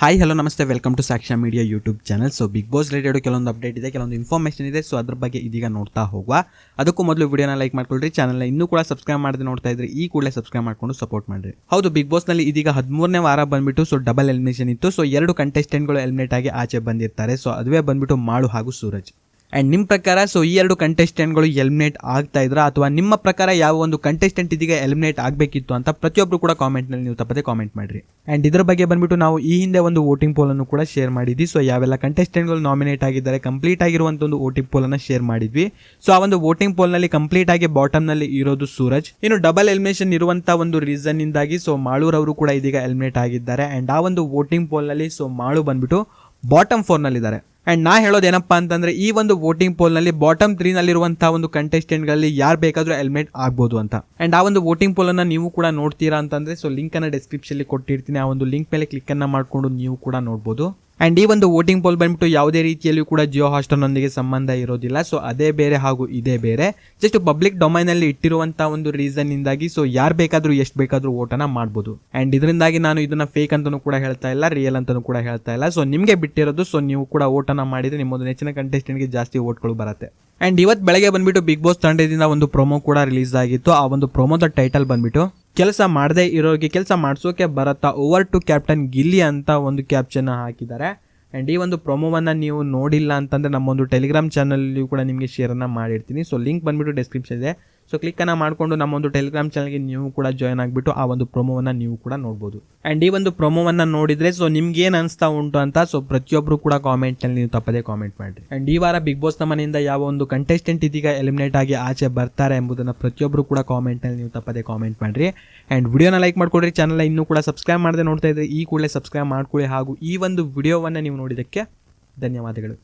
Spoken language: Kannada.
ಹಾಯ್ ಹಲೋ ನಮಸ್ತೆ, welcome to Sakshya media YouTube channel. So Bigg Boss related ಕೆಲವೊಂದು ಅಪ್ಡೇಟ್ ಇದೆ, ಕೆಲವೊಂದು ಇನ್ಫಾರ್ಮೇಷನ್ ಇದೆ. ಸೊ ಅದ್ರ ಬಗ್ಗೆ ಇದೀಗ ನೋಡ್ತಾ ಹೋಗುವ. ಅದಕ್ಕೂ ಮೊದಲು ವಿಡಿಯೋನ ಲೈಕ್ ಮಾಡ್ಕೊಳ್ರಿ, ಚಾನಲ್ನ ಇನ್ನೂ ಕೂಡ ಸಬ್ಸ್ಕ್ರೈಬ್ ಮಾಡದೆ ನೋಡ್ತಾ ಇದ್ರೆ ಈ ಕೂಡಲೇ ಸಬ್ಸ್ಕ್ರೈಬ್ ಮಾಡ್ಕೊಂಡು ಸಪೋರ್ಟ್ ಮಾಡ್ರಿ. ಹೌದು, ಬಿಗ್ ಬಾಸ್ ನಲ್ಲಿ ಇದೀಗ 13ನೇ ವಾರ ಬಂದ್ಬಿಟ್ಟು ಸೊ ಡಬಲ್ ಎಲಿಮಿನೇಷನ್ ಇತ್ತು. ಸೊ 2 ಕಂಟೆಸ್ಟೆಂಟ್ಗಳು ಎಲಿಮಿನೇಟ್ ಆಗಿ ಆಚೆ ಬಂದಿರ್ತಾರೆ. ಸೊ ಅದುವೇ ಬಂದ್ಬಿಟ್ಟು ಮಾಳು ಹಾಗೂ ಸೂರಜ್. ಆ್ಯಂಡ್ ನಿಮ್ಮ ಪ್ರಕಾರ ಸೊ ಈ 2 ಕಂಟೆಸ್ಟೆಂಟ್ಗಳು ಎಲಿಮಿನೇಟ್ ಆಗ್ತಾ ಇದ್ರ, ಅಥವಾ ನಿಮ್ಮ ಪ್ರಕಾರ ಯಾವ ಒಂದು ಕಂಟೆಸ್ಟೆಂಟ್ ಇದೀಗ ಎಲಿಮಿನೇಟ್ ಆಗಬೇಕಿತ್ತು ಅಂತ ಪ್ರತಿಯೊಬ್ಬರು ಕೂಡ ಕಾಮೆಂಟ್ನಲ್ಲಿ ನೀವು ತಪ್ಪದೆ ಕಾಮೆಂಟ್ ಮಾಡಿರಿ. ಆ್ಯಂಡ್ ಇದ್ರ ಬಗ್ಗೆ ಬಂದ್ಬಿಟ್ಟು ನಾವು ಈ ಹಿಂದೆ ಒಂದು ವೋಟಿಂಗ್ ಪೋಲನ್ನು ಕೂಡ ಶೇರ್ ಮಾಡಿದ್ವಿ. ಸೊ ಯಾವೆಲ್ಲ ಕಂಟೆಸ್ಟೆಂಟ್ಗಳು ನಾಮಿನೇಟ್ ಆಗಿದ್ದಾರೆ, ಕಂಪ್ಲೀಟ್ ಆಗಿರುವಂಥ ಒಂದು ವೋಟಿಂಗ್ ಪೋಲನ್ನು ಶೇರ್ ಮಾಡಿದ್ವಿ. ಸೊ ಆ ಒಂದು ವೋಟಿಂಗ್ ಪೋಲ್ನಲ್ಲಿ ಕಂಪ್ಲೀಟ್ ಆಗಿ ಬಾಟಮ್ನಲ್ಲಿ ಇರೋದು ಸೂರಜ್. ಇನ್ನು ಡಬಲ್ ಎಲಿಮಿನೇಷನ್ ಇರುವಂಥ ಒಂದು ರೀಸನ್ ಇಂದಾಗಿ ಸೊ ಮಾಳೂರವರು ಕೂಡ ಇದೀಗ ಎಲಿಮಿನೇಟ್ ಆಗಿದ್ದಾರೆ. ಆ್ಯಂಡ್ ಆ ಒಂದು ವೋಟಿಂಗ್ ಪೋಲ್ನಲ್ಲಿ ಸೊ ಮಾಳು ಬಂದ್ಬಿಟ್ಟು ಬಾಟಮ್ 4ನಲ್ಲಿದ್ದಾರೆ. ಆ್ಯಂಡ್ ನಾ ಹೇಳೋದೇನಪ್ಪ ಅಂತಂದರೆ, ಈ ಒಂದು ವೋಟಿಂಗ್ ಪೋಲ್ನಲ್ಲಿ ಬಾಟಮ್ 3ನಲ್ಲಿರುವಂಥ ಒಂದು ಕಂಟೆಸ್ಟೆಂಟ್ಗಳಲ್ಲಿ ಯಾರು ಬೇಕಾದರೂ ಎಲಿಮಿನೇಟ್ ಆಗ್ಬೋದು ಅಂತ. ಆ್ಯಂಡ್ ಆ ಒಂದು ವೋಟಿಂಗ್ ಪೋಲನ್ನು ನೀವು ಕೂಡ ನೋಡ್ತೀರಾ ಅಂತಂದರೆ ಸೊ ಲಿಂಕನ್ನು ಡಿಸ್ಕ್ರಿಪ್ಷನಲ್ಲಿ ಕೊಟ್ಟಿರ್ತೀನಿ. ಆ ಒಂದು ಲಿಂಕ್ ಮೇಲೆ ಕ್ಲಿಕ್ಕನ್ನು ಮಾಡಿಕೊಂಡು ನೀವು ಕೂಡ ನೋಡ್ಬೋದು. ಆ್ಯಂಡ್ ಈ ಒಂದು ವೋಟಿಂಗ್ ಪೋಲ್ ಬಂದ್ಬಿಟ್ಟು ಯಾವುದೇ ರೀತಿಯಲ್ಲೂ ಕೂಡ ಜಿಯೋ ಹಾಟ್‌ಸ್ಟಾರ್ನೊಂದಿಗೆ ಸಂಬಂಧ ಇರೋದಿಲ್ಲ. ಸೊ ಅದೇ ಬೇರೆ ಹಾಗೂ ಇದೇ ಬೇರೆ, ಜಸ್ಟ್ ಪಬ್ಲಿಕ್ ಡೊಮೈನಲ್ಲಿ ಇಟ್ಟಿರುವಂಥ ಒಂದು ರೀಸನ್ ಇಂದಾಗಿ ಸೊ ಯಾರು ಬೇಕಾದರೂ ಎಷ್ಟು ಬೇಕಾದರೂ ವೋಟನ್ನು ಮಾಡ್ಬೋದು. ಆ್ಯಂಡ್ ಇದರಿಂದಾಗಿ ನಾನು ಇದನ್ನು ಫೇಕ್ ಅಂತಲೂ ಕೂಡ ಹೇಳ್ತಾ ಇಲ್ಲ, ರಿಯಲ್ ಅಂತಲೂ ಕೂಡ ಹೇಳ್ತಾ ಇಲ್ಲ. ಸೊ ನಿಮಗೆ ಬಿಟ್ಟಿರೋದು. ಸೊ ನೀವು ಕೂಡ ವೋಟನ್ನು ಮಾಡಿದರೆ ನಿಮ್ಮೊಂದು ನೆಚ್ಚಿನ ಕಂಟೆಸ್ಟೆಂಟ್ಗೆ ಜಾಸ್ತಿ ವೋಟ್ಗಳು ಬರುತ್ತೆ. ಆ್ಯಂಡ್ ಇವತ್ತು ಬೆಳಗ್ಗೆ ಬಂದ್ಬಿಟ್ಟು ಬಿಗ್ ಬಾಸ್ ತಂಡದಿಂದ ಒಂದು ಪ್ರೊಮೋ ಕೂಡ ರಿಲೀಸ್ ಆಗಿತ್ತು. ಆ ಒಂದು ಪ್ರೊಮೋದ ಟೈಟಲ್ ಬಂದ್ಬಿಟ್ಟು ಕೆಲಸ ಮಾಡದೇ ಇರೋರಿಗೆ ಕೆಲಸ ಮಾಡಿಸೋಕೆ ಬರತ್ತಾ, ಓವರ್ ಟು ಕ್ಯಾಪ್ಟನ್ ಗಿಲ್ಲಿ ಅಂತ ಒಂದು ಕ್ಯಾಪ್ಷನ್ ಹಾಕಿದ್ದಾರೆ. ಆ್ಯಂಡ್ ಈ ಒಂದು ಪ್ರೊಮೋವನ್ನು ನೀವು ನೋಡಿಲ್ಲ ಅಂತಂದರೆ ನಮ್ಮೊಂದು ಟೆಲಿಗ್ರಾಮ್ ಚಾನಲಲ್ಲಿ ಕೂಡ ನಿಮಗೆ ಶೇರನ್ನು ಮಾಡಿರ್ತೀನಿ. ಸೊ ಲಿಂಕ್ ಬಂದ್ಬಿಟ್ಟು ಡಿಸ್ಕ್ರಿಪ್ಷನ್ ಇದೆ. ಸೊ ಕ್ಲಿಕ್ಕನ್ನು ಮಾಡಿಕೊಂಡು ನಮ್ಮೊಂದು ಟೆಲಿಗ್ರಾಮ್ ಚಾನಲ್ಗೆ ನೀವು ಕೂಡ ಜಾಯ್ನ್ ಆಗಿಬಿಟ್ಟು ಆ ಒಂದು ಪ್ರೊಮೋವನ್ನು ನೀವು ಕೂಡ ನೋಡ್ಬೋದು. ಆ್ಯಂಡ್ ಈ ಒಂದು ಪ್ರೊಮೋವನ್ನು ನೋಡಿದರೆ ಸೊ ನಿಮ್ಗೆ ಏನು ಅನಿಸ್ತಾ ಉಂಟು ಅಂತ ಸೊ ಪ್ರತಿಯೊಬ್ಬರು ಕೂಡ ಕಾಮೆಂಟ್ನಲ್ಲಿ ನೀವು ತಪ್ಪದೇ ಕಾಮೆಂಟ್ ಮಾಡಿರಿ. ಆ್ಯಂಡ್ ಈ ವಾರ ಬಿಗ್ ಬಾಸ್ನ ಮನೆಯಿಂದ ಯಾವ ಒಂದು ಕಂಟೆಸ್ಟೆಂಟ್ ಇದೀಗ ಎಲಿಮಿನೇಟ್ ಆಗಿ ಆಚೆ ಬರ್ತಾರೆ ಎಂಬುದನ್ನು ಪ್ರತಿಯೊಬ್ಬರು ಕೂಡ ಕಾಮೆಂಟ್ನಲ್ಲಿ ನೀವು ತಪ್ಪದೇ ಕಾಮೆಂಟ್ ಮಾಡಿರಿ. ಆ್ಯಂಡ್ ವಿಡಿಯೋನ ಲೈಕ್ ಮಾಡ್ಕೊಡ್ರಿ, ಚಾನಲ್ನ ಇನ್ನೂ ಕೂಡ ಸಬ್ಸ್ಕ್ರೈಬ್ ಮಾಡದೆ ನೋಡ್ತಾ ಇದ್ರೆ ಈ ಕೂಡಲೇ ಸಬ್ಸ್ಕ್ರೈಬ್ ಮಾಡ್ಕೊಳ್ಳಿ. ಹಾಗೂ ಈ ಒಂದು ವಿಡಿಯೋವನ್ನು ನೀವು ನೋಡಿದ್ದಕ್ಕೆ ಧನ್ಯವಾದಗಳು.